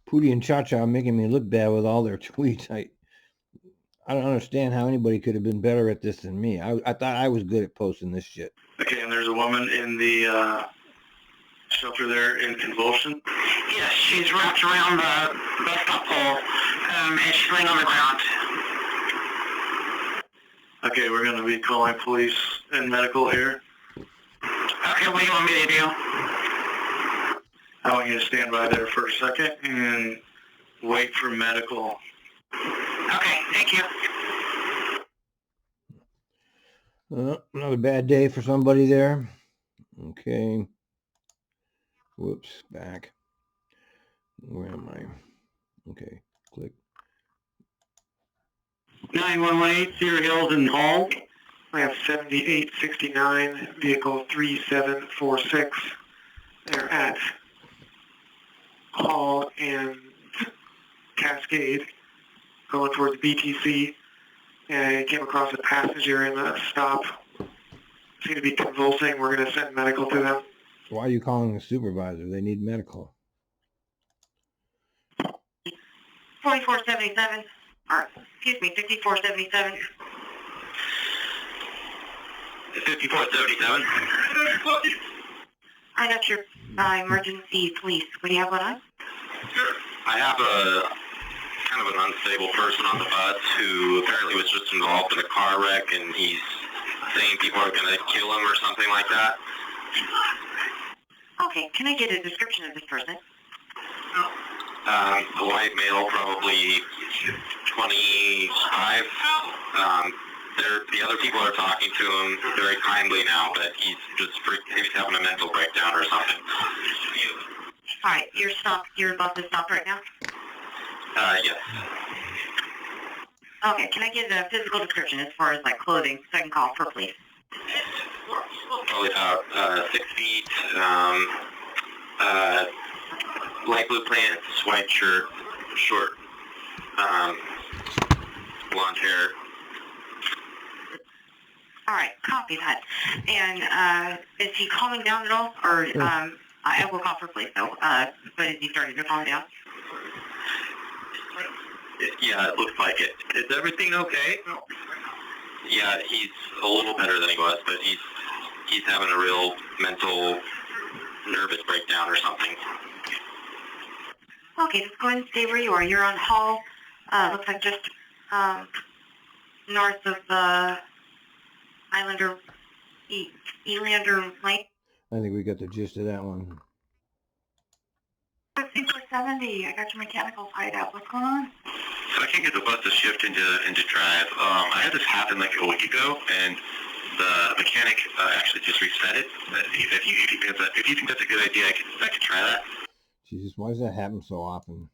Pootie and Cha-Cha are making me look bad with all their tweets. I don't understand how anybody could have been better at this than me. I thought I was good at posting this shit. Okay, and there's a woman in the shelter there in convulsion? Yes, she's wrapped around the bus stop pole, and she's laying on the ground. Okay, we're going to be calling police and medical here. Okay, what do you want me to do? I want you to stand by there for a second and wait for medical. Okay, thank you. Another bad day for somebody there. Okay. Whoops, back. Where am I? Okay, click. 9118, Cedar Hills and Hall. I have 7869, vehicle 3746. They're at Hall and Cascade, going towards BTC. And I came across a passenger in the stop. Seem to be convulsing. We're going to send medical to them. Why are you calling the supervisor? They need medical. 4477, or excuse me, 5477. 5477. I got your emergency police. What do you have one on? I have a kind of an unstable person on the bus who apparently was just involved in a car wreck, and he's saying people are going to kill him or something like that. Okay, can I get a description of this person? A white male, probably 25. The other people are talking to him very kindly now, but he's having a mental breakdown or something. All right, your bus is stopped right now? Yes. Okay, can I get a physical description as far as like clothing so I can call for police? Probably about 6 feet, light blue pants, white shirt, short, blonde hair. All right, copy that. And is he calming down at all? Or I will call for police though, but is he starting to calm down? Yeah, it looks like it. Is everything okay? Yeah, he's a little better than he was, but he's having a real mental, nervous breakdown or something. Okay, just go ahead and stay where you are. You're on Hall, looks like just north of Elander Lane. I think we got the gist of that one. 470, I got your mechanicals hideout. What's going on? So I can't get the bus to shift into drive. I had this happen like a week ago, and the mechanic actually just reset it. If you think that's a good idea, I could try that. Jesus, why does that happen so often?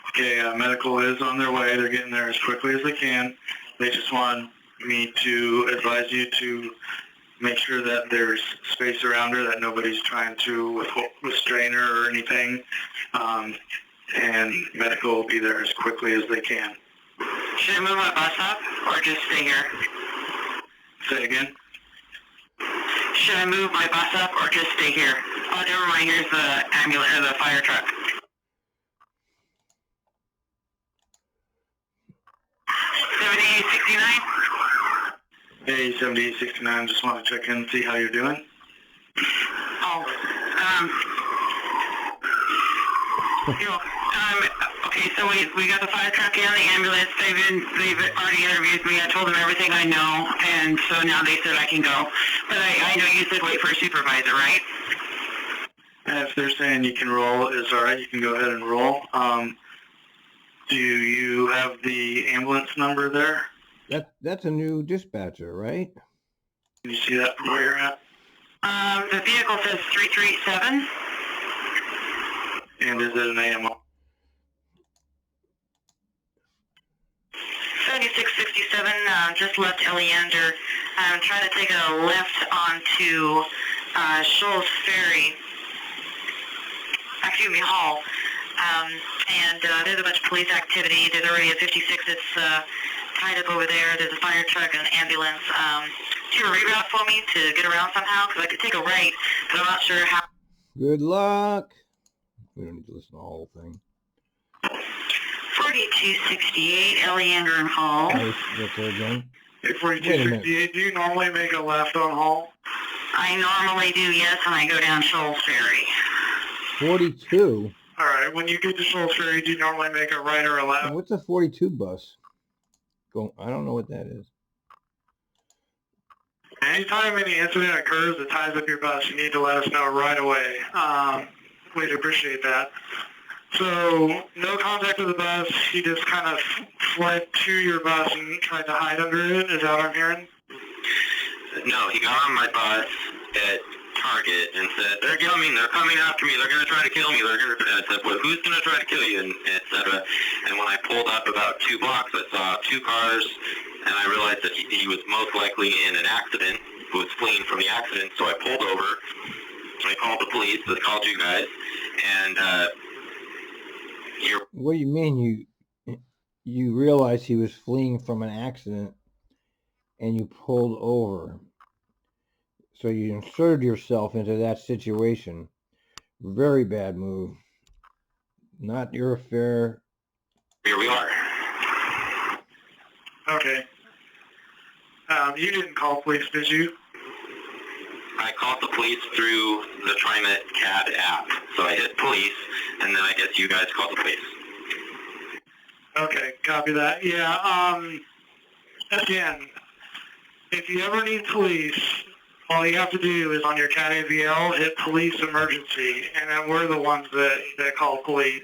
Okay, medical is on their way. They're getting there as quickly as they can. They just want me to advise you to make sure that there's space around her, that nobody's trying to restrain her or anything. And medical will be there as quickly as they can. Should I move my bus up or just stay here? Say again? Should I move my bus up or just stay here? Oh, never mind. Here's the ambulance or the fire truck. 7869? Hey, 7869, just want to check in and see how you're doing. Okay, so we got the fire truck and the ambulance. They've already interviewed me. I told them everything I know, and so now they said I can go. But I know you said wait for a supervisor, right? And if they're saying you can roll, it's all right. You can go ahead and roll. Do you have the ambulance number there? That's a new dispatcher, right? Can you see that from where you're at? The vehicle says 3387. And is it an AMR? 7667, just left Eleander. I'm trying to take a left onto Shoals Ferry. Hall. And there's a bunch of police activity. There's already a 56 that's tied up over there. There's a fire truck and an ambulance. Do you reroute for me to get around somehow? Because I could take a right, but I'm not sure how. Good luck. We don't need to listen to the whole thing. 4268 Eleander and Hall. What's there again? Hey, 4268, do you normally make a left on Hall? I normally do, yes, when I go down Shoals Ferry. 42? All right, when you get to Shoals Ferry, do you normally make a right or a left? What's a 42 bus? I don't know what that is. Anytime any incident occurs that ties up your bus, you need to let us know right away. We'd appreciate that. So, no contact with the bus. He just kind of fled to your bus and tried to hide under it. Is that what I'm hearing? No, he got on my bus at Target and said, they're coming after me, they're going to try to kill me, and I said, well, who's going to try to kill you, and et cetera. And when I pulled up about 2 blocks, I saw 2 cars, and I realized that he was most likely in an accident, who was fleeing from the accident, so I pulled over, I called the police, I called you guys, and what do you mean you realized he was fleeing from an accident and you pulled over? So you inserted yourself into that situation. Very bad move. Not your affair. Here we are. Okay. You didn't call police, did you? I called the police through the Trimet CAD app. So I hit police, and then I guess you guys called the police. Okay, copy that. Yeah, again, if you ever need police, all you have to do is on your CAD AVL, hit police emergency, and then we're the ones that call police.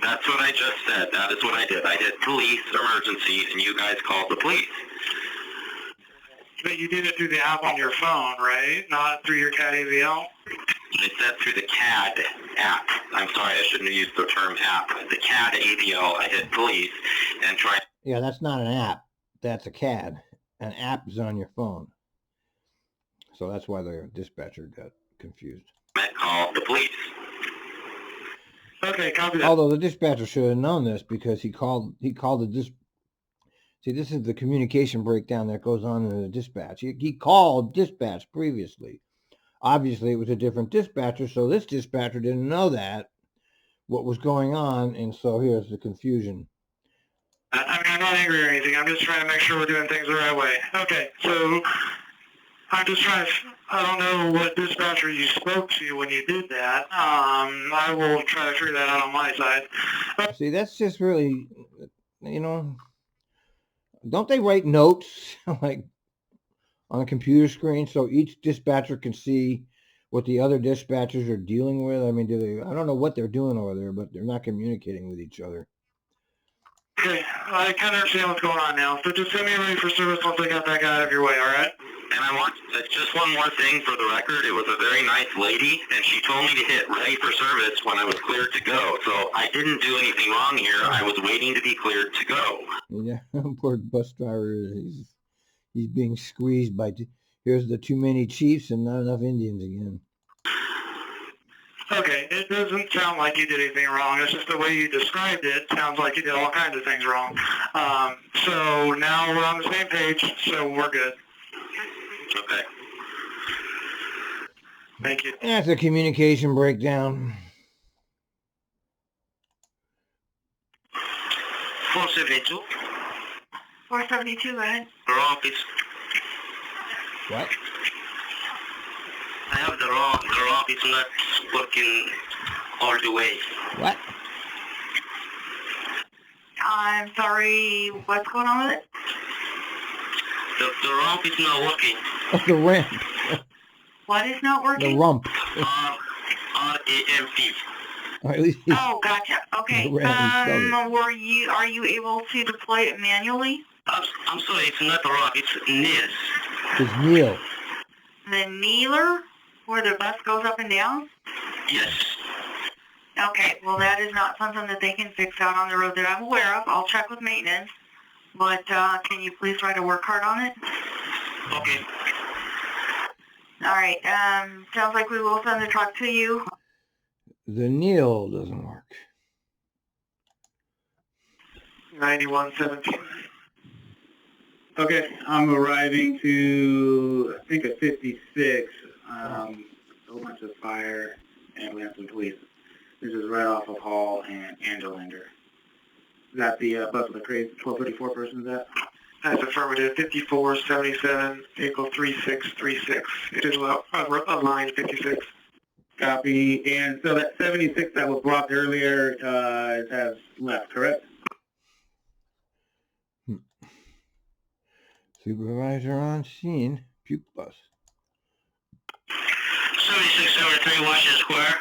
That's what I just said. That is what I did. I hit police emergency, and you guys called the police. But you did it through the app on your phone, right? Not through your CAD AVL? I said through the CAD app. I'm sorry, I shouldn't have used the term app. The CAD AVL, I hit police and tried... Yeah, that's not an app. That's a CAD. An app is on your phone. So that's why the dispatcher got confused. Called the police. Okay, copy that. Although the dispatcher should have known this because he called the See, this is the communication breakdown that goes on in the dispatch. He called dispatch previously. Obviously, it was a different dispatcher, so this dispatcher didn't know what was going on, and so here's the confusion. I mean, I'm not angry or anything. I'm just trying to make sure we're doing things the right way. Okay, so I'm just trying to... I don't know what dispatcher you spoke to when you did that. I will try to figure that out on my side. See, that's just really, don't they write notes like on a computer screen so each dispatcher can see what the other dispatchers are dealing with? I mean, I don't know what they're doing over there, but they're not communicating with each other. Okay, I kind of understand what's going on now. So just send me ready for service once I got that guy out of your way, all right? And I want just one more thing for the record. It was a very nice lady, and she told me to hit ready for service when I was cleared to go. So I didn't do anything wrong here. I was waiting to be cleared to go. Yeah, poor bus driver. He's being squeezed by... Here's the too many chiefs and not enough Indians again. Okay, it doesn't sound like you did anything wrong. It's just the way you described it sounds like you did all kinds of things wrong. So now we're on the same page, so we're good. Okay. Thank you. That's a communication breakdown. 472. 472, go ahead. Your office. What? I have the wrong is not working all the way. What? I'm sorry, what's going on with it? The ramp is not working. Oh, the ramp. What is not working? The rump. R-A-M-P. Or at least Oh, gotcha. Okay. The ramp, he Are you able to deploy it manually? I'm sorry, it's not the ramp, it's NIS. It's Neil. The kneeler, where the bus goes up and down? Yes. Okay, well that is not something that they can fix out on the road that I'm aware of. I'll check with maintenance. But can you please write a work card on it? Okay. All right. Sounds like we will send the truck to you. The Neil doesn't work. 9117. Okay, I'm arriving to, I think, a 56. A whole bunch of fire, ambulance, and police. This is right off of Hall and Angelander. Is that the bus with the crazy 1234 person, is that? That's affirmative. 5477, vehicle 3636. It is a line 56. Copy. And so that 76 that was blocked earlier has left, correct? Supervisor on scene. Puke bus. 7673 Washington Square.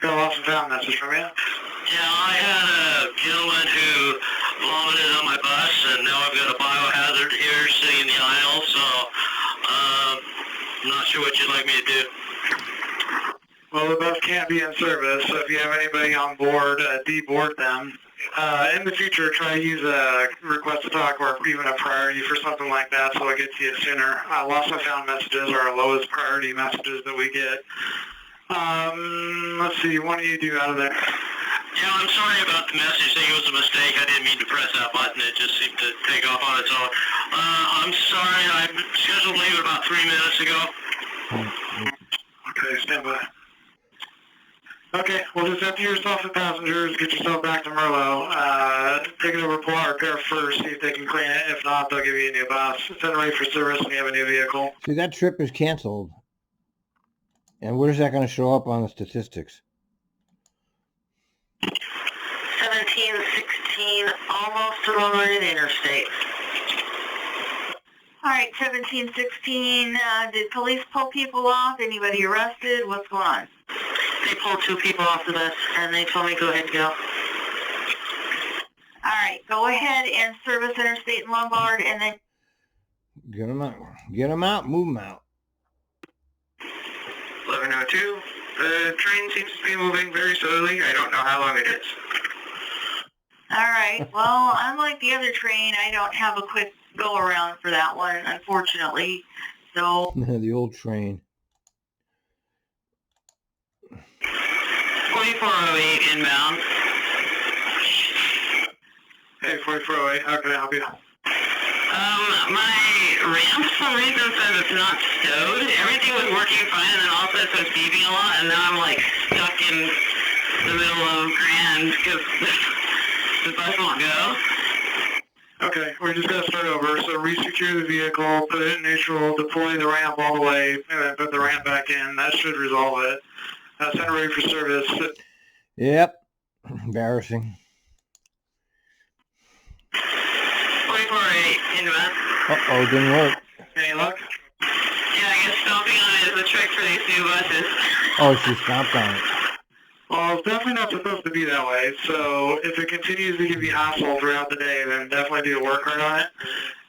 Got a lost and found message from you. Yeah, I had a gentleman who vomited on my bus, and now I've got a biohazard here sitting in the aisle, so I'm not sure what you'd like me to do. Well, the bus can't be in service, so if you have anybody on board, deboard them. In the future, try to use a request to talk or even a priority for something like that so it gets to you sooner. Lost and found messages are our lowest priority messages that we get. Let's see, what do you do out of there? Yeah, I'm sorry about the message. I think it was a mistake. I didn't mean to press that button. It just seemed to take off on its own. I'm sorry. I scheduled to leave about 3 minutes ago. Okay, stand by. Okay, well, just empty yourself and passengers, get yourself back to Merlot. Take it over, pull out repair first, see if they can clean it. If not, they'll give you a new bus. Send it ready for service when you have a new vehicle. See, that trip is canceled. And where's that going to show up on the statistics? 1716, almost to the Lorraine Interstate. All right, 1716, did police pull people off? Anybody arrested? What's going on? They pulled 2 people off the bus, and they told me go ahead and go. All right, go ahead and service Interstate and Lombard, and then... Get them out. Get them out. Move them out. 1102, the train seems to be moving very slowly. I don't know how long it is. All right, well, unlike the other train, I don't have a quick go-around for that one, unfortunately. So... The old train. 4408 inbound. Hey, 4408, how can I help you? My ramp, for some reason, says it's not stowed. Everything was working fine, and then all of a sudden it's beeping a lot, and now I'm like stuck in the middle of Grand because the bus won't go. Okay, we're just going to start over. So resecure the vehicle, put it in neutral, deploy the ramp all the way, and then put the ramp back in. That should resolve it. Send it ready for service. Yep. Embarrassing. 4408 inbound. Uh-oh, didn't work. Any luck? Yeah, I guess stomping on it is a trick for these new buses. Oh, she stomped on it. Well, it's definitely not supposed to be that way. So if it continues to give you hassle throughout the day, then definitely do a work hard on it.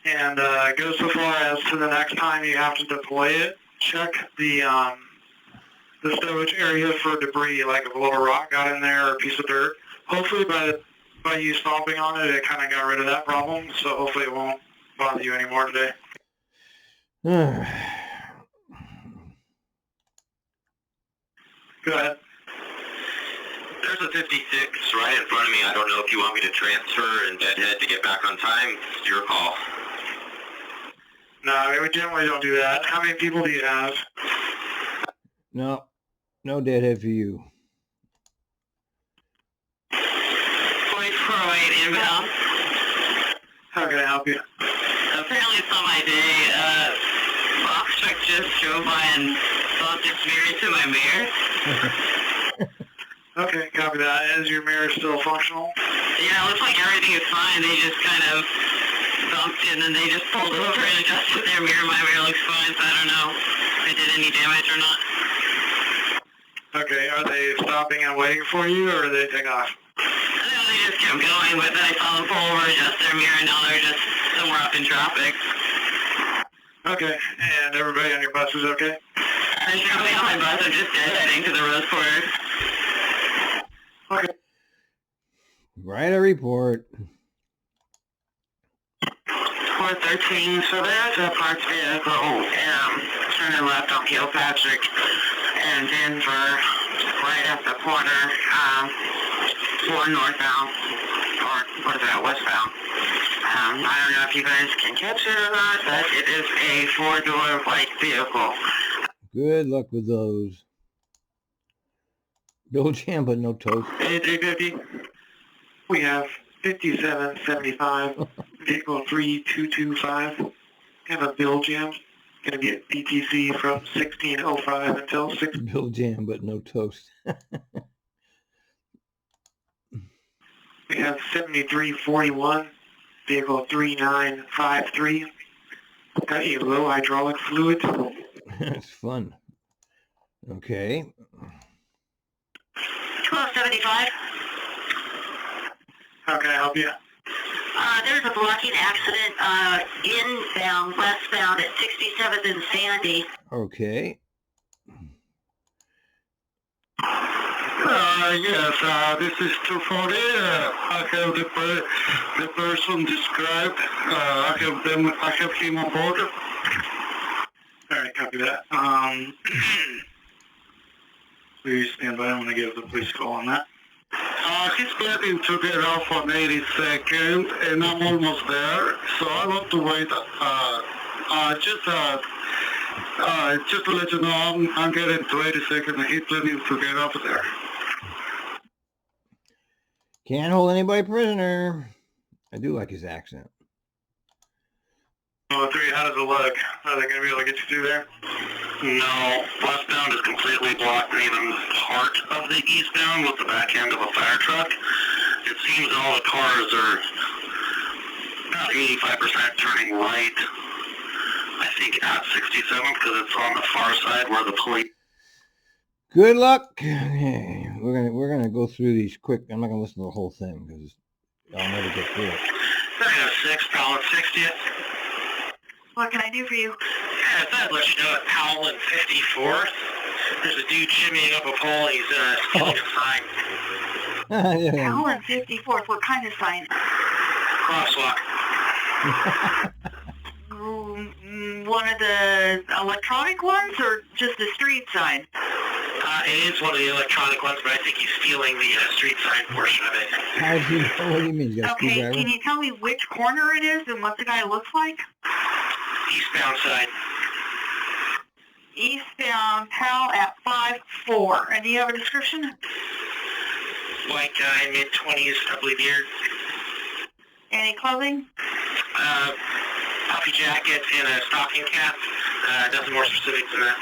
And go so far as to the next time you have to deploy it, check the stowage area for debris, like if a little rock got in there or a piece of dirt. Hopefully by you stomping on it, it kind of got rid of that problem, so hopefully it won't bother you anymore today. Go ahead. There's a 56 right in front of me. I don't know if you want me to transfer and deadhead to get back on time. It's your call. No, we generally don't do that. How many people do you have? No. No deadhead for you. 4408 inbound. How can I help you? Apparently it's not my day. Box truck just drove by and bumped its mirror into my mirror. Okay, copy that. Is your mirror still functional? Yeah, it looks like everything is fine. They just kind of bumped and then they just pulled over and adjusted their mirror. My mirror looks fine, so I don't know if it did any damage or not. Okay, are they stopping and waiting for you, or are they taking off? No, they just kept going, but then I saw them pull over, adjust their mirror, and now they're just somewhere up in traffic. Okay, and everybody on your bus is okay? I'm probably on my bus. I'm just deadheading to the Rose Quarter. Okay. Write a report. 413, so there's a parked vehicle, turning left on Kilpatrick and Denver, right at the corner, going northbound, or what is that, westbound. I don't know if you guys can catch it or not, but it is a 4-door white vehicle. Good luck with those. Bill jam, but no toast. A350. We have 5775, vehicle 3225. Have a bill jam. Going to be at DTC from 1605 until 6. Bill jam, but no toast. We have 7341, vehicle 3953. Got a low hydraulic fluid. That's fun. Okay. 1275. How can I help you? There's a blocking accident inbound, westbound at 67th and Sandy. Okay. Yes, this is 240. I have the person described. I have him on board. All right, copy that. Please stand by. I'm going to give the police a call on that. He's planning to get off on 82nd, and I'm almost there, so I want to wait. Just to let you know, I'm getting to 82nd, and he's planning to get off there. Can't hold anybody prisoner. I do like his accent. Oh, 3, how does it look? Are they going to be able to get you through there? No, westbound is completely blocked, and even part of the eastbound with the back end of a fire truck. It seems all the cars are about 85% turning right. I think at 67 because it's on the far side where the police. Good luck. Okay. We're gonna go through these quick. I'm not gonna listen to the whole thing because I'll never get through it. 6, Powell at 60th. What can I do for you? Yeah, I thought I'd let you know at Powell and 54th. There's a dude shimmying up a pole. He's stealing a sign. Yeah. Powell and 54th. What kind of sign? Crosswalk. One of the electronic ones or just the street sign? It is one of the electronic ones, but I think he's stealing the street sign portion of it. How do you know? What do you mean? You got a Okay, screwdriver? can you tell me which corner it is and what the guy looks like? Eastbound side. Eastbound Powell at 5-4. And do you have a description? White guy, mid-20s, probably beard. Any clothing? Puffy jacket and a stocking cap. Nothing more specific than that.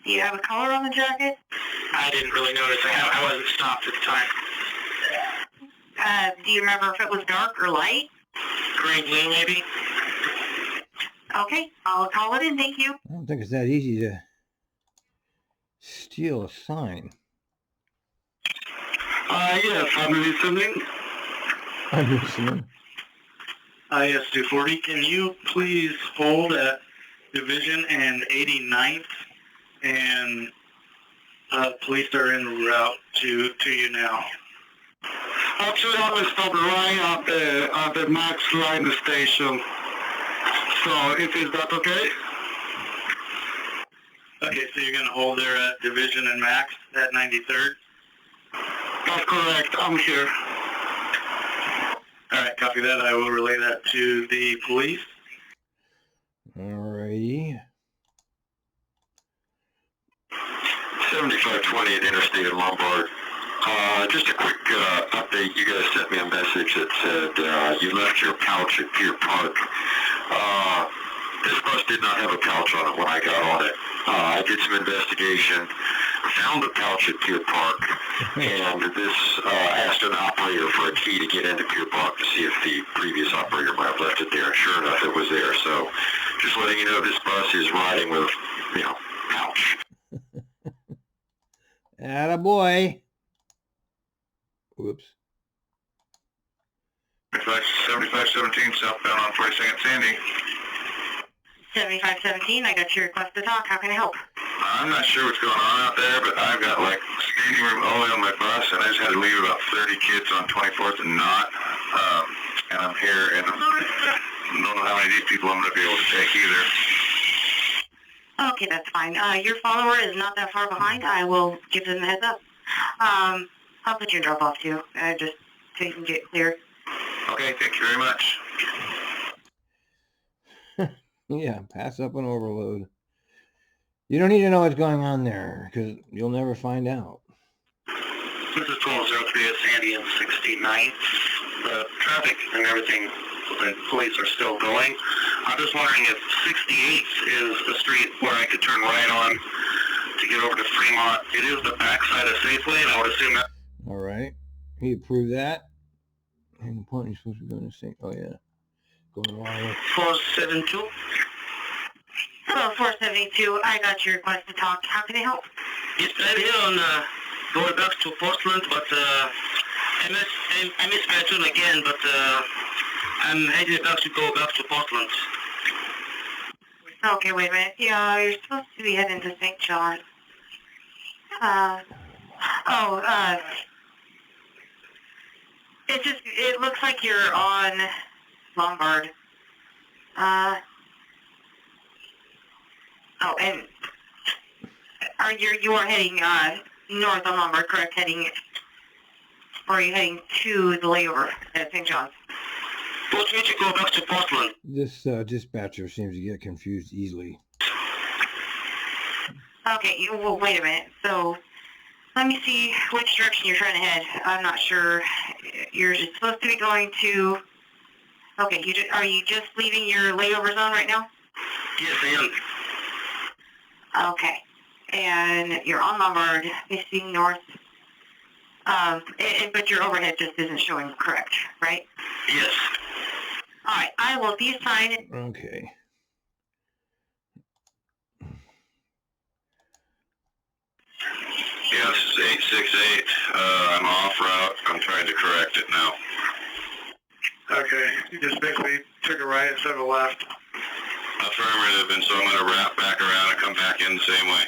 Do you have a color on the jacket? I didn't really notice. I wasn't stopped at the time. Do you remember if it was dark or light? Gray blue, maybe? Okay, I'll call it in. Thank you. I don't think it's that easy to steal a sign. Yes, I'm listening. I'm listening. Yes, 240. Can you please hold at Division and 89th? And police are en route to you now. Actually, I will stop right at the Max line station. So, is that okay? Okay, so you're going to hold there at Division and Max at 93rd? That's correct. I'm here. All right, copy that. I will relay that to the police. Alrighty. 7520 at Interstate in Lombard. Just a quick update. You guys sent me a message that said you left your pouch at Pier Park. This bus did not have a pouch on it when I got on it. I did some investigation, found a pouch at Pier Park, and asked an operator for a key to get into Pier Park to see if the previous operator might have left it there. Sure enough, it was there. So just letting you know, this bus is riding with, pouch. Attaboy. Whoops. 7517 southbound on 42nd Sandy. 7517, I got your request to talk. How can I help? I'm not sure what's going on out there, but I've got standing room only on my bus, and I just had to leave about 30 kids on 24th and not. And I'm here, and I don't know how many of these people I'm going to be able to take either. Okay, that's fine. Your follower is not that far behind. I will give them a heads up. I'll put you in drop off too, just so you can get clear. Okay, thank you very much. Yeah, pass up an overload. You don't need to know what's going on there because you'll never find out. This is 1203 at Sandy and 69th. The traffic and everything, the police are still going. I'm just wondering if 68th is a street where I could turn right on to get over to Fremont. It is the backside of Safeway, and I would assume that. All right. He approved that. And the point you're supposed to be going to say, oh yeah, going along with 472. Hello, 472. I got your request to talk. How can I help? Yes, I'm here on going back to Portland, but I missed my turn again, but I'm heading back to go back to Portland. Okay, wait a minute. Yeah, you're supposed to be heading to St. John. It looks like you're on Lombard. And you are heading north on Lombard, correct? Or are you heading to the layover at St. John's? But we need to go back to Portland. this dispatcher seems to get confused easily. Okay, well, wait a minute. So, let me see which direction you're trying to head. I'm not sure. You're supposed to be going to... Okay, are you just leaving your layover zone right now? Yes, I am. Okay. And you're on Lombard, facing north. But your overhead just isn't showing correct, right? Yes. All right, I will deassign... Okay. Yeah, this is 868. I'm off route. I'm trying to correct it now. Okay, you just basically took a right instead of a left. Affirmative, and so I'm going to wrap back around and come back in the same way.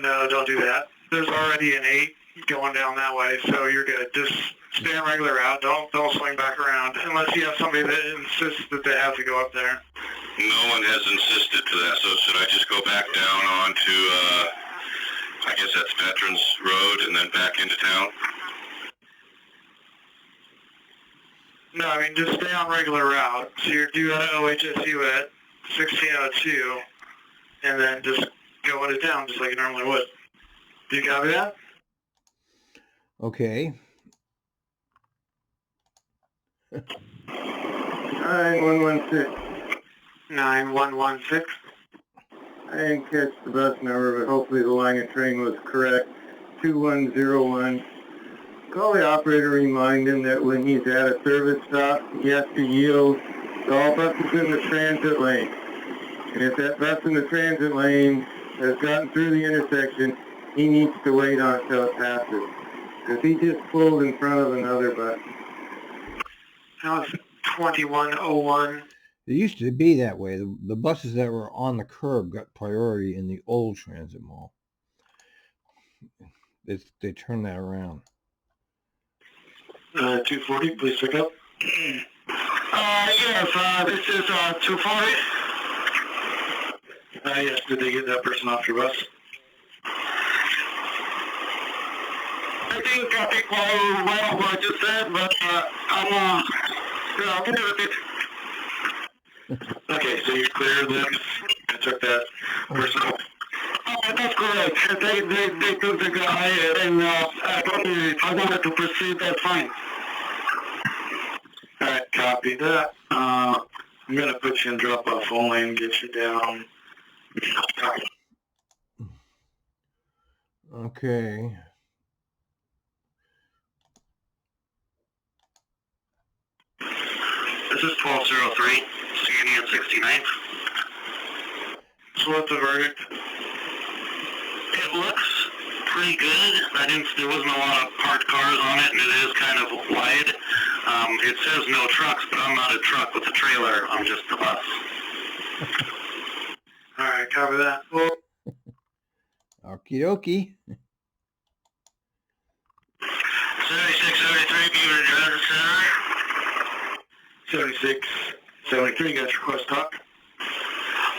No, don't do that. There's already an 8 going down that way, so you're good. Just stay on regular route. Don't swing back around unless you have somebody that insists that they have to go up there. No one has insisted to that, so should I just go back down onto, I guess that's Veterans Road and then back into town? No, I mean, just stay on regular route. So you're due at OHSU at 1602, and then just go into town just like you normally would. Do you copy that? Okay. 9116. 9116. I didn't catch the bus number, but hopefully the line of train was correct. 2101. Call the operator, remind him that when he's at a service stop, he has to yield to all buses in the transit lane. And if that bus in the transit lane has gotten through the intersection, he needs to wait on until it passes. Because he just pulled in front of another bus. That was 2101. It used to be that way. The buses that were on the curb got priority in the old transit mall. They turned that around. 240, please pick up. Yes, this is 240. Yes, did they get that person off your bus? I think well what you said, but I'll give it a bit. Okay, so you're clear then? I took that person off. That's correct. They took the guy, and I wanted to proceed. That's fine. All right, copy that. I'm going to put you in drop-off only and get you down. Okay. This is 1203, Sandy and 69th. So what's the verdict? It looks pretty good. There wasn't a lot of parked cars on it, and it is kind of wide. It says no trucks, but I'm not a truck with a trailer. I'm just a bus. All right, copy that. Well, Okie dokie. 7673 Beaver Drive Center. 7673, got your quest talk.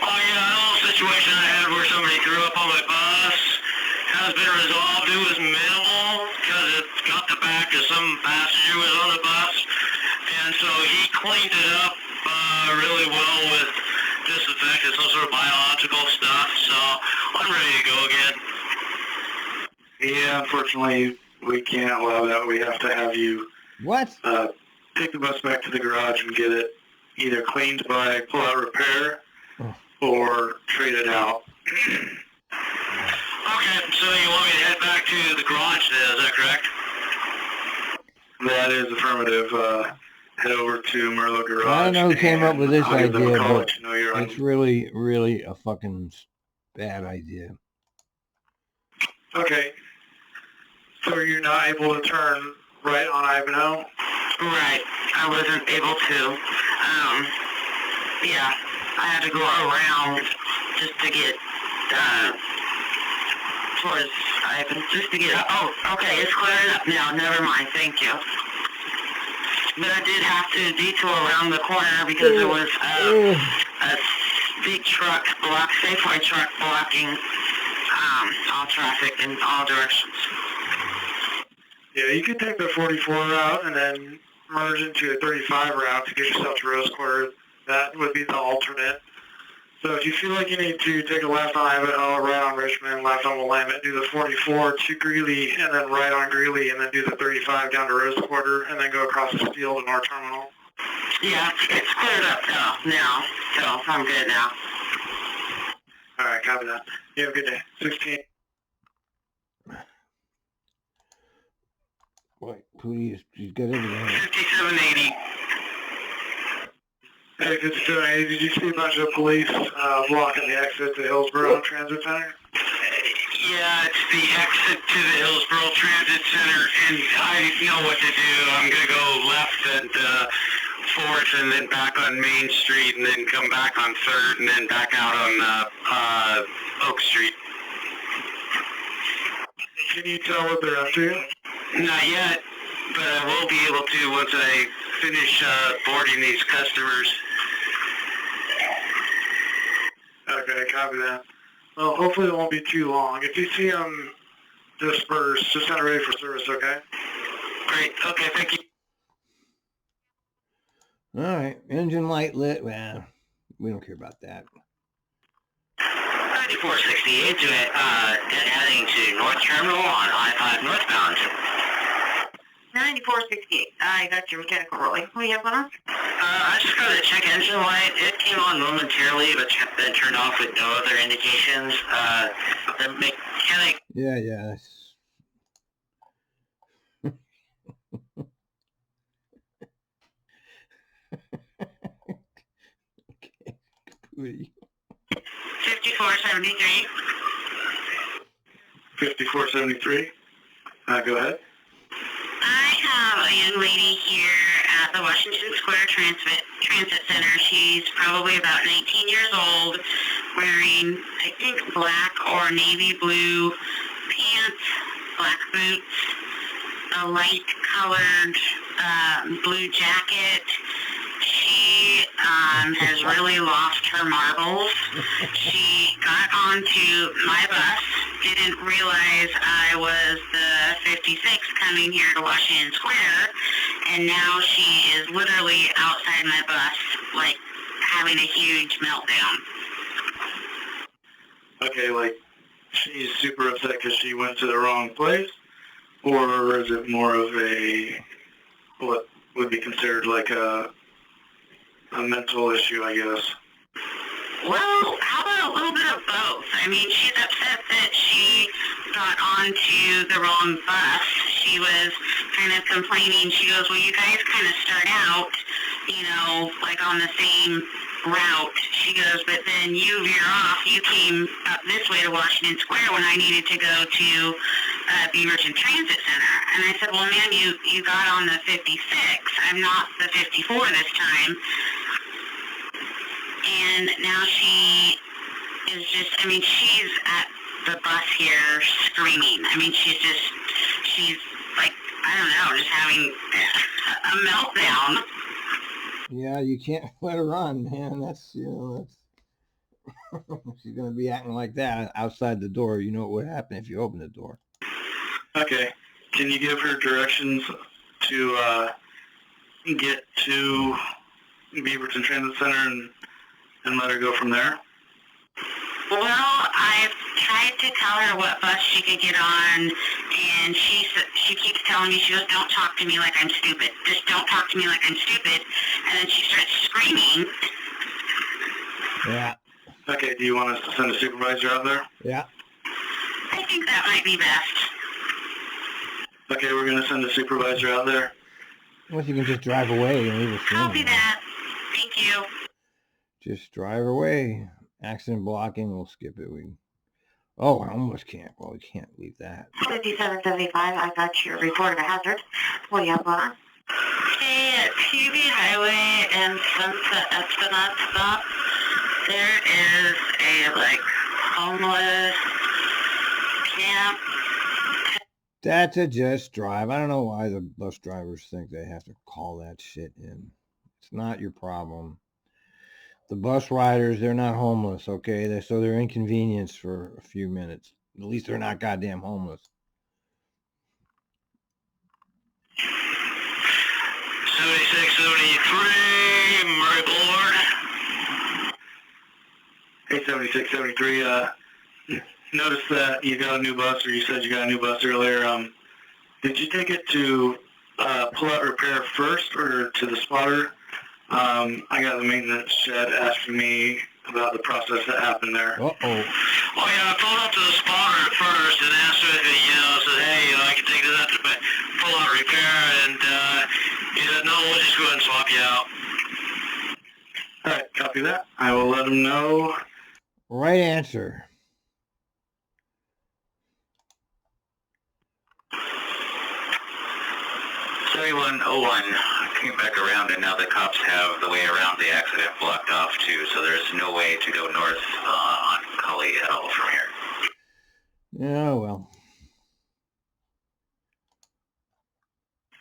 Oh yeah, a little situation I had where somebody threw up on my bus has been resolved. It was minimal because it got the back of some passenger was on the bus, and so he cleaned it up really well with disinfectant, some sort of biological stuff. So I'm ready to go again. Yeah, unfortunately, we can't allow that. We have to have you What? take the bus back to the garage and get it either cleaned by pull-out repair or traded out. Okay, so you want me to head back to the garage then, is that correct? That is affirmative. Head over to Merlot Garage. I don't know who came up with this I'll give them a idea, call, but let you know you're on. it's really, really a fucking bad idea. Okay. So you're not able to turn right on Ivanhoe? Right. I wasn't able to. Yeah. I had to go around just to get, towards Ivan, just to get, oh, okay, it's clearing up now. Never mind. Thank you. But I did have to detour around the corner because there was a big truck, Safeway truck blocking all traffic in all directions. Yeah, you could take the 44 route and then merge into a 35 route to get yourself to Rose Quarter. That would be the alternate. So if you feel like you need to take a left on Ivanhoe, right on Richmond, left on Willamette, do the 44 to Greeley, and then right on Greeley, and then do the 35 down to Rose Quarter, and then go across the Steel to North Terminal. Yeah, it's cleared up now, so I'm good now. All right, copy that. You have a good day. 16. What? Pootie, he's got everything. 5780. Hey, 5780, did you see a bunch of police blocking the exit to Hillsborough Transit Center? Yeah, it's the exit to the Hillsborough Transit Center, and I know what to do. I'm going to go left at 4th and then back on Main Street and then come back on 3rd and then back out on Oak Street. Can you tell what they're up to? Not yet, but I will be able to once I finish boarding these customers. Okay, copy that. Well, hopefully it won't be too long. If you see them disperse, just kind of ready for service, okay? Great, okay, thank you. All right, engine light lit. Well, we don't care about that. 9468 to heading to North Terminal on I-5 northbound. 9468. I got your mechanical rolling. What do you have going on? I just got a check engine light. It came on momentarily, but then turned off with no other indications. The mechanic... Yeah. Okay, Pootie. 5473. 5473. Go ahead. I have a young lady here at the Washington Square Transit Center. She's probably about 19 years old, wearing, I think, black or navy blue pants, black boots, a light-colored blue jacket. She has really lost her marbles. She got onto my bus, didn't realize I was the 56 coming here to Washington Square, and now she is literally outside my bus, like, having a huge meltdown. Okay, like, she's super upset because she went to the wrong place? Or is it more of a, what would be considered like a mental issue, I guess? Well, how about a little bit of both? I mean, she's upset that she got onto the wrong bus. She was kind of complaining. She goes, well, you guys kind of start out, you know, like on the same route. She goes, but then you veer off. You came up this way to Washington Square when I needed to go to Beaverton Transit Center. And I said, well, man, you got on the 56. I'm not the 54 this time. And now she is just, I mean, she's at the bus here screaming. I mean, she's like, I don't know, just having a meltdown. Yeah, you can't let her on, man. That's she's gonna be acting like that outside the door. You know what would happen if you open the door. Okay. Can you give her directions to get to Beaverton Transit Center and let her go from there? Well, I've tried to tell her what bus she could get on, and she keeps telling me, she goes, don't talk to me like I'm stupid. Just don't talk to me like I'm stupid. And then she starts screaming. Yeah. Okay, do you want us to send a supervisor out there? Yeah. I think that might be best. Okay, we're going to send a supervisor out there. Well, you can just drive away and leave us. Copy that. Thank you. Just drive away. Accident blocking, we'll skip it. Oh, I almost can't. Well, we can't leave that. 5775, I got your report of a hazard. What do you have going on? Okay, at TV Highway and Sunset Esplanade stop, there is a, homeless camp. That's a just drive. I don't know why the bus drivers think they have to call that shit in. It's not your problem. The bus riders, they're not homeless, okay? So they're inconvenienced for a few minutes. At least they're not goddamn homeless. 7673, Murray Boulevard. Hey, 7673, noticed that you got a new bus, or you said you got a new bus earlier. Did you take it to pull out repair first or to the spotter? I got the maintenance shed asking me about the process that happened there. Uh-oh. Oh yeah, I pulled up to the spotter at first and asked him if he, said, hey, I can take this out to pull out repair, and he said, no, we'll just go ahead and swap you out. All right, copy that. I will let him know. Right answer. Came back around, and now the cops have the way around the accident blocked off too, so there's no way to go north on Cully at all from here. Yeah, well.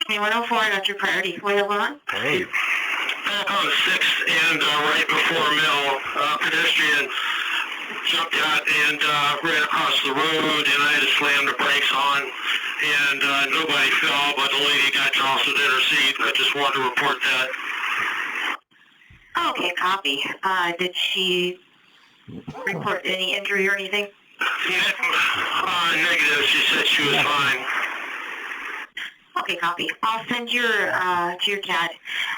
104, I got your priority. What do you have going on? Hey. Back on 6th and right before Mill, pedestrian jumped out and ran across the road, and I had to slam the brakes on, and nobody fell, but the lady got jostled in her seat. I just wanted to report that. Okay, copy. Did she report any injury or anything? Negative. She said she was fine. Okay, copy. I'll send your to your CAD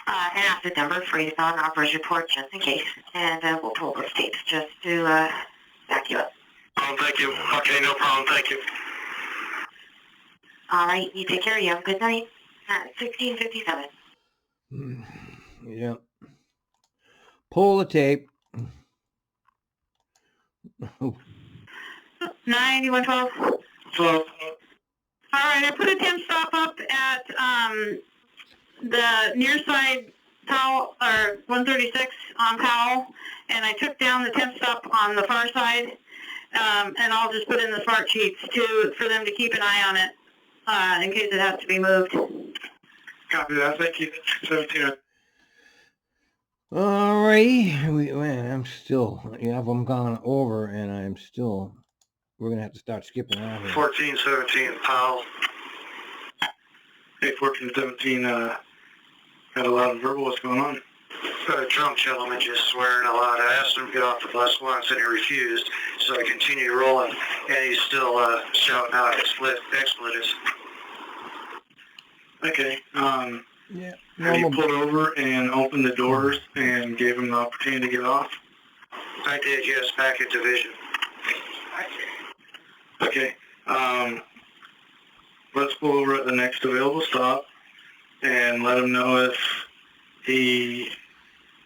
an asset number for you to fill out an operator's report just in case, and we'll pull those tapes just to back you up. Thank you. Okay, no problem. Thank you. All right, you take care. You have a good night. 1657. Yeah. Pull the tape. 9112. So, All right, I put a temp stop up at the near side Powell, or 136 on Powell, and I took down the temp stop on the far side, and I'll just put in the smart sheets for them to keep an eye on it in case it has to be moved. copy that. Thank you. 17. All right. I'm still, I'm gone over, and we're going to have to start skipping out here. 1417, Powell. Hey, 1417, had a lot of verbal. What's going on? A drunk gentleman just swearing a lot. I asked him to get off the bus once, and he refused, so I continued rolling, and he's still shouting out expletives. Okay, Yeah. have you pulled over and opened the doors and gave him the opportunity to get off? I did, yes, back at division. Okay, let's pull over at the next available stop and let him know if he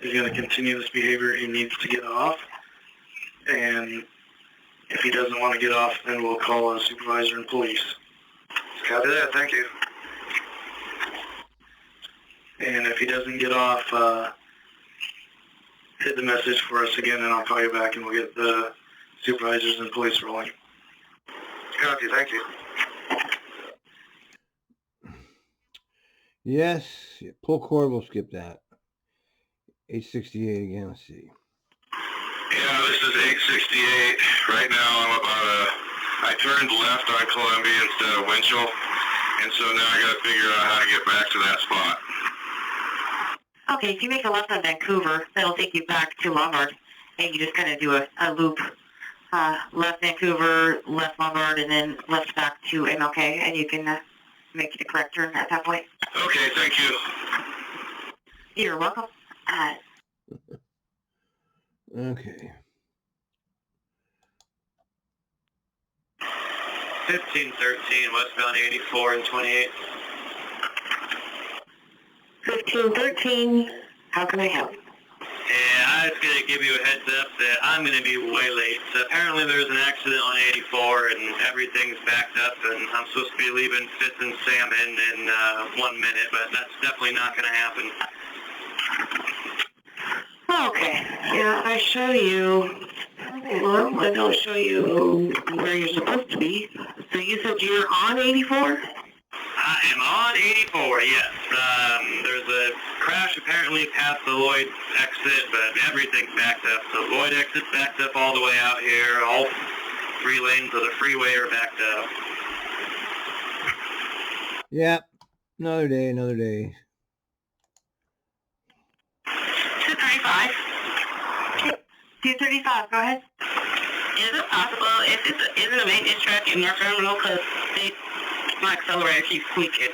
is going to continue this behavior, he needs to get off. And if he doesn't want to get off, then we'll call a supervisor and police. Copy that, thank you. And if he doesn't get off, hit the message for us again, and I'll call you back, and we'll get the supervisors and police rolling. Copy, thank you. Yes. Pull cord, we'll skip that. 868 again, let's see. Yeah, this is 868. Right now I'm I turned left on Columbia instead of Winchell, and so now I got to figure out how to get back to that spot. Okay, if you make a left on Vancouver, that'll take you back to Lombard, and you just kind of do a loop left Vancouver, left Lombard, and then left back to MLK, and you can make the correct turn at that point. Okay, thank you. You're welcome. Okay. 1513, westbound 84 and 28. 1513, how can I help? And I was going to give you a heads up that I'm going to be way late. So apparently there's an accident on 84 and everything's backed up, and I'm supposed to be leaving Fifth and Salmon in 1 minute, but that's definitely not going to happen. Okay, yeah, I show you, well, I don't show you where you're supposed to be. So you said you're on 84? I am on 84, yes. There's a crash apparently past the Lloyd exit, but everything's backed up. So Lloyd exit's backed up all the way out here. All 3 lanes of the freeway are backed up. Yep. Another day, another day. 235. 235, go ahead. Is it possible if this isn't a maintenance truck in your terminal because my accelerator keeps squeaking?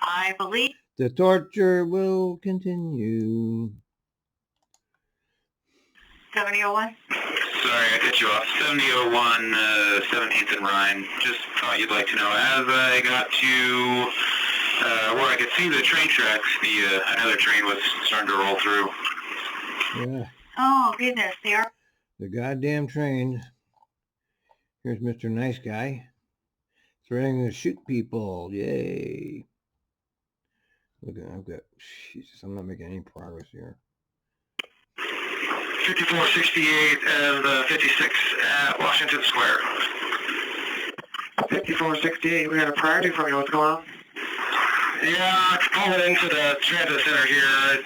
I believe. The torture will continue. 7001. Sorry, I cut you off. 7001, 17th and Ryan. Just thought you'd like to know. As I got to where I could see the train tracks, another train was starting to roll through. Yeah. Oh, goodness, they are. The goddamn trains. Here's Mr. Nice Guy. Threatening to shoot people. Yay. Look, I've got, Jesus, I'm not making any progress here. 5468 and 56 at Washington Square. 5468, we got a priority from you. What's going on? Yeah, it's pulling into the transit center here. I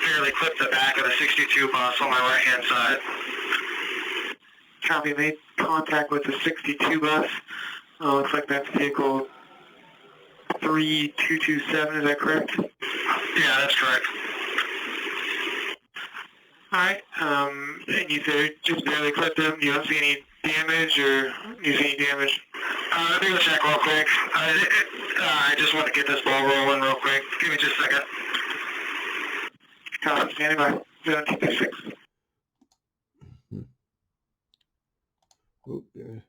fairly clipped the back of the 62 bus on my right-hand side. Copy, made contact with the 62 bus. Looks like that's vehicle 3227, is that correct? Yeah, that's correct. Alright, and you said it just barely clipped him. You don't see any damage, or you see any damage? Let me go check real quick. I just want to get this ball rolling real quick. Give me just a second. Copy, standing by. 1726. Oh, there.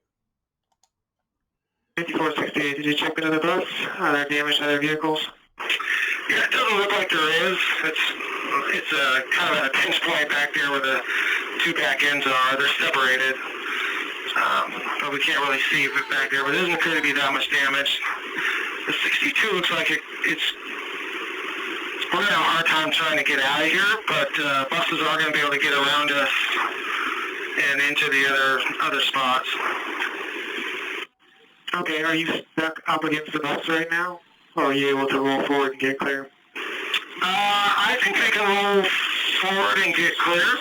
5468, did you check into the bus? Are there damage to other vehicles? Yeah, it doesn't look like there is. It's kind of at a pinch point back there where the 2 back ends are. They're separated. But we can't really see it back there. But it doesn't appear to be that much damage. The 62 looks like it's we're going to have a hard time trying to get out of here, but buses are going to be able to get around us and into the other spots. Okay, are you stuck up against the bus right now? Or are you able to roll forward and get clear? I think I can roll forward and get clear.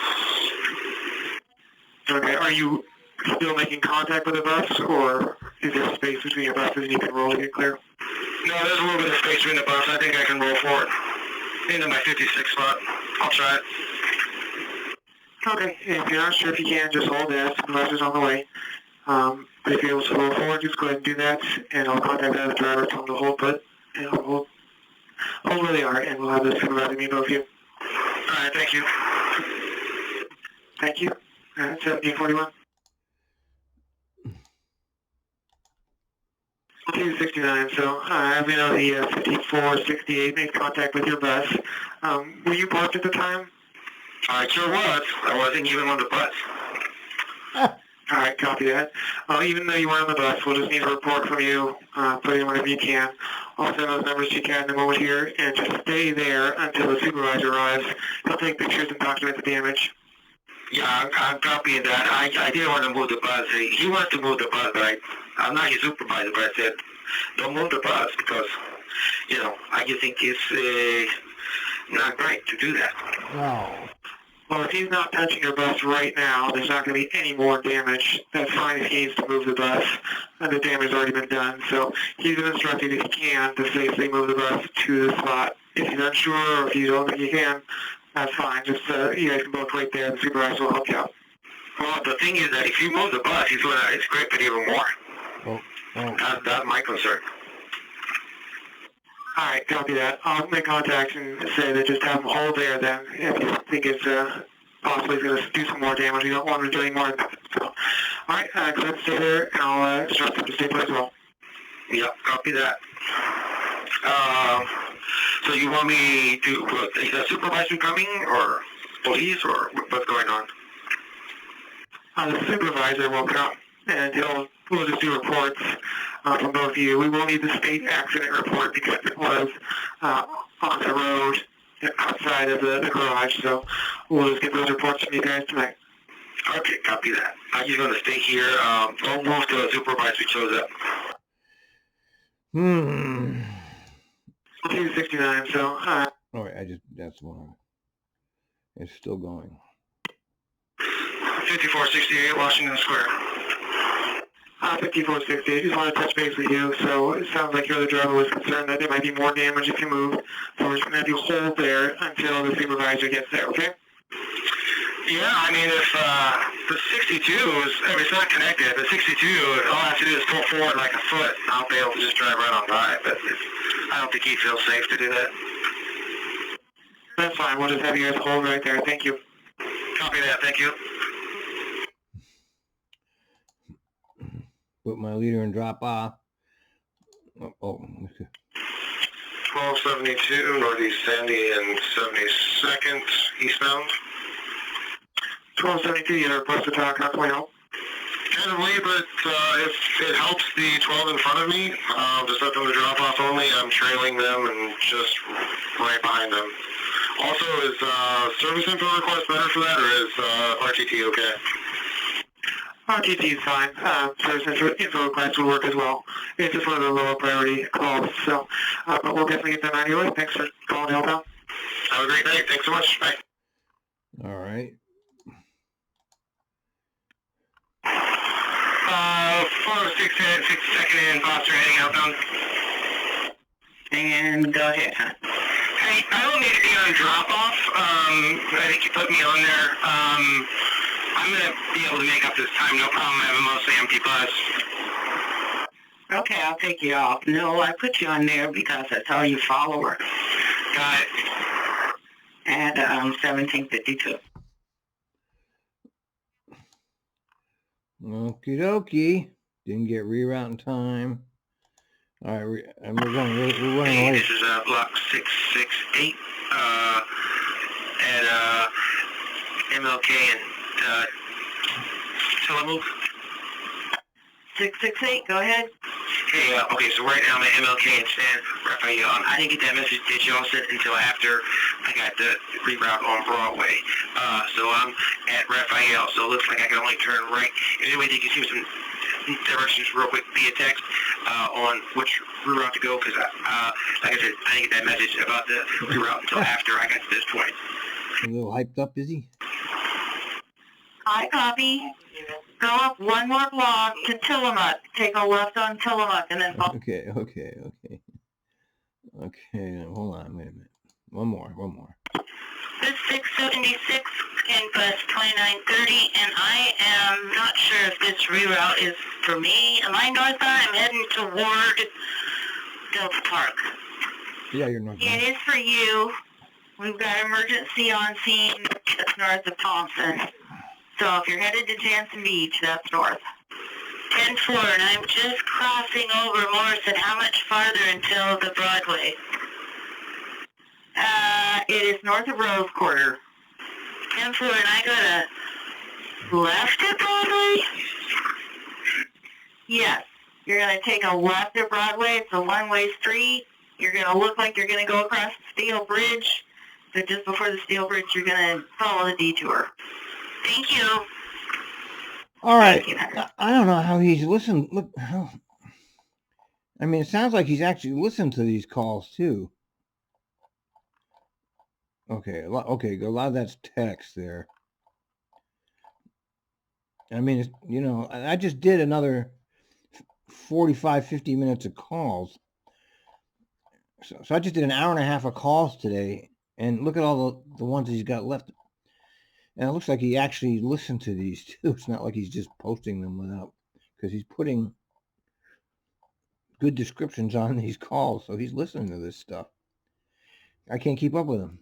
Okay, are you still making contact with the bus, or is there space between your buses and you can roll to get clear? No, there's a little bit of space between the bus. I think I can roll forward into my 56 spot. I'll try it. Okay, if you're not sure if you can, just hold this. The bus is on the way. But if you're able to roll forward, just go ahead and do that, and I'll contact the other driver, tell him to hold put, and I'll hold where they are, and we'll have the supervisor meet both of you. All right, thank you. Thank you. 1741. 269, so as we know, the 5468 made contact with your bus. Were you parked at the time? I sure was. I wasn't even on the bus. All right, copy that. Even though you weren't on the bus, we'll just need a report from you, put in whatever you can. I'll send those numbers to you in a moment here, and just stay there until the supervisor arrives. He'll take pictures and document the damage. Yeah, I'm copying that. I didn't want to move the bus. He wanted to move the bus, right? I'm not his supervisor, but I said, don't move the bus because, I just think it's not right to do that. Wow. Well, if he's not touching your bus right now, there's not going to be any more damage. That's fine if he needs to move the bus, and the damage has already been done. So he's been instructed, if he can, to safely move the bus to the spot. If he's unsure or if you don't think he can, that's fine. Just you guys can both wait there, and the supervisor will help you out. Well, the thing is that if you move the bus, he's going to scrape it even more. Oh, oh. That's my concern. All right, copy that. I'll make contact and say that just have him hold there then. If you think it's possibly going to do some more damage, you don't want him to do any more than that. So, all right, go ahead and stay there, and I'll instruct him to stay put as well. Yep, copy that. So you want me to, is a supervisor coming, or police, or what's going on? The supervisor will come, and we'll just do reports from both of you. We will need the state accident report because it was on the road outside of the garage, so we'll just get those reports from you guys tonight. Okay, copy that. I'm just going to stay here. Don't move till the supervisor shows up. 269, so... Oh, wait, that's one. It's still going. 5468 Washington Square. 5468, just want to touch base with you. So it sounds like your other driver was concerned that there might be more damage if you move. So we're just going to have you hold there until the supervisor gets there, okay? Yeah, I mean, if the 62 is, it's not connected. The 62, all I have to do is pull forward like a foot. I'll be able to just drive right on by. But I don't think he feels safe to do that. That's fine. We'll just have you guys hold right there. Thank you. Copy that. Thank you. Put my leader in drop off. Oh, okay. 1272 Northeast Sandy and 72nd eastbound. 1272, you have a request to talk. How can we help? Candidly, but if it helps the 12 in front of me, just let them to drop off only. I'm trailing them and just right behind them. Also, is service info request better for that, or is RTT okay? RTT is fine. Service info request will work as well. It's just one of the lower priority calls, so but we'll definitely get them anyway. Thanks for calling to help out. Have a great night. Thanks so much. Bye. All right. 406 62nd and Foster heading outbound. And go ahead. Hey, I don't need to be on drop-off. I think you put me on there. I'm going to be able to make up this time, no problem. I have a mostly empty bus. Okay, I'll take you off. No, I put you on there because I saw you follower Got it. at 1752. Okie dokie. Didn't get reroute in time. All right, we're running Hey, late. this is block 668 at MLK and Tillamook. 668, go ahead. Hey, okay, so right now I'm at MLK and San Rafael. I didn't get that message that y'all sent until after I got the reroute on Broadway. So I'm at Rafael, so it looks like I can only turn right. Anyway, you can see some directions real quick via text on which reroute to go, because like I said, I didn't get that message about the reroute until after I got to this point. A little hyped up, is he? I copy. Go up one more block to Tillamook. Take a left on Tillamook and then follow. Okay. Hold on, wait a minute. One more. This 676 in bus 2930, and I am not sure if this reroute is for me. Am I northbound? I'm heading toward Delta Park. Yeah, you're northbound. It is for you. We've got emergency on scene just north of Thompson. So if you're headed to Jansen Beach, that's north. 10-4, and I'm just crossing over Morrison. How much farther until the Broadway? It is north of Rose Quarter. 10-4, and I got a left at Broadway? Yes. You're going to take a left at Broadway. It's a one-way street. You're going to look like you're going to go across the steel bridge. But just before the steel bridge, you're going to follow the detour. Thank you. All right. Thank you. I don't know how he's listened. Look, I mean, it sounds like he's actually listened to these calls too. Okay, a lot of that's text there. I mean, it's, you know, I just did another 45, 50 minutes of calls. So I just did an hour and a half of calls today, and look at all the ones he's got left. And it looks like he actually listened to these too. It's not like he's just posting them without, because he's putting good descriptions on these calls, so he's listening to this stuff. I can't keep up with him.